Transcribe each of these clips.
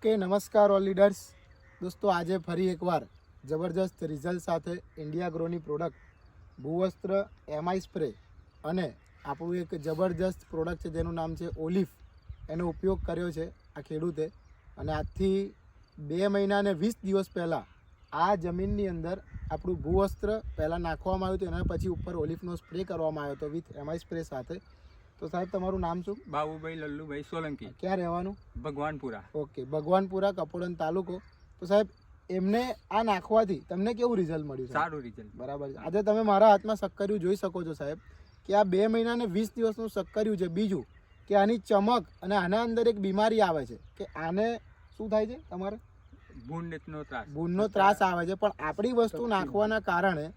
Okay, નમસ્કાર all leaders દોસ્તો. આજે ફરી એકવાર જબરજસ્ત રિઝલ્ટ સાથે ઇન્ડિયા ગ્રોની પ્રોડક્ટ ભૂવસ્ત્ર એમઆઈ સ્પ્રે અને આપણું એક જબરજસ્ત પ્રોડક્ટ છે જેનું નામ છે ઓલિફ, એનો ઉપયોગ કર્યો છે આ ખેડૂતે. અને આજથી 2 મહિના અને 20 દિવસ પહેલાં આ જમીનની અંદર આપણું ભૂવસ્ત્ર પહેલાં નાખવામાં આવ્યું હતું, એના પછી ઉપર ઓલિફનો સ્પ્રે કરવામાં આવ્યો હતો વિથ એમઆઈ સ્પ્રે સાથે. તો સાહેબ, તમારું નામ શું? બાબુભાઈ લલ્લુભાઈ સોલંકી. ક્યાં રહેવાનું? ભગવાનપુરા. ઓકે, ભગવાનપુરા, કપોડન તાલુકો. તો સાહેબ, એમને આ નાખવાથી તમને કેવું રિઝલ્ટ મળ્યું? સારું રિઝલ્ટ. બરાબર છે. આજે તમે મારા હાથમાં શક્કરિયું જોઈ શકો છો સાહેબ, કે આ 2 મહિના અને 20 દિવસનું શક્કરિયું છે. બીજું કે આની ચમક અને આના અંદર એક બીમારી આવે છે કે આને શું થાય છે, તમારે ભૂનનો ત્રાસ આવે છે, પણ આપણી વસ્તુ નાખવાના કારણે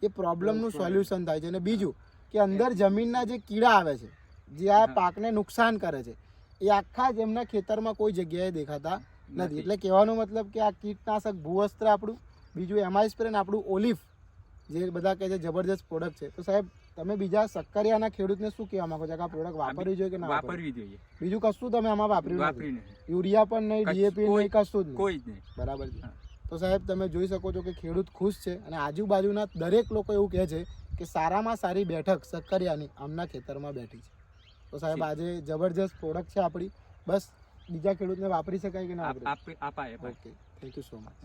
એ પ્રોબ્લેમનું સોલ્યુશન થાય છે. અને બીજું કે અંદર જમીનના જે કીડા આવે છે જે આ પાકને નુકસાન કરે છે એ આખા જ એમના ખેતરમાં કોઈ જગ્યાએ દેખાતા નથી. એટલે કહેવાનો મતલબ કે આ કીટનાશક ભૂવસ્ત્ર આપણું, બીજું એમઆઈ સ્પ્રે ને આપણું ઓલિફ, જે બધા કહે છે જબરજસ્ત પ્રોડક્ટ છે. તો સાહેબ, તમે બીજા શક્કરિયાના ખેડૂતને શું કહેવા માંગો છો કે આ પ્રોડક્ટ વાપરવી જોઈએ કે ના વાપરવી જોઈએ? બીજું કશું તમે આમાં વાપર્યું નથી? યુરિયા પણ નહીં, ડીએપી નહીં, કશું જ કોઈ જ નહીં. બરાબર છે. તો સાહેબ, તમે જોઈ શકો છો કે ખેડૂત ખુશ છે અને આજુબાજુના દરેક લોકો એવું કહે છે કે સારામાં સારી બેઠક શક્કરિયાની આમના ખેતરમાં બેઠી છે. તો સાહેબ, આજે જબરજસ્ત પ્રોડક્ટ છે આપણી. બસ બીજા ખેડૂતને વાપરી શકાય કે ના અપાય? Okay, thank you so much.